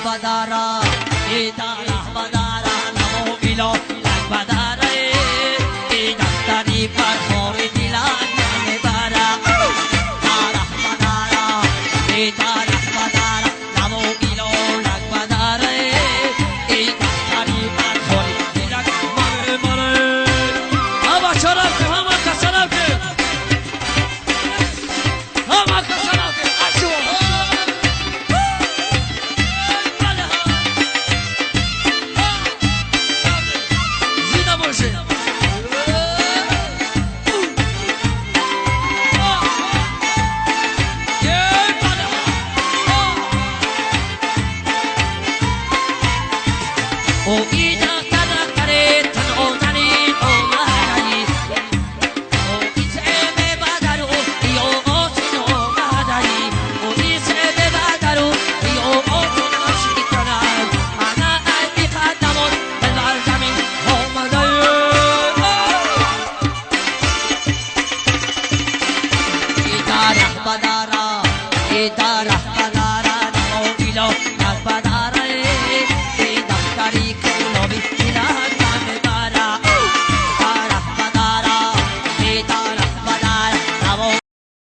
بدارا ایدارا بدارا نمو ایلو لگ بدارا ای دفتری پر خوری دیلان یعنی بارا دارا بدارا ایدارا بدارا نمو ایلو لگ بدارا ای دفتری پر خوری دیلان مره مره آبا چرا که همه کسانم که همه کسانم که اشو O ida kada kare tan o tani o mahani o isebe badaru yo o sino mahani o isebe badaru yo o sino shikana ana albi khadamon bal zamin ho madayo idara badara idara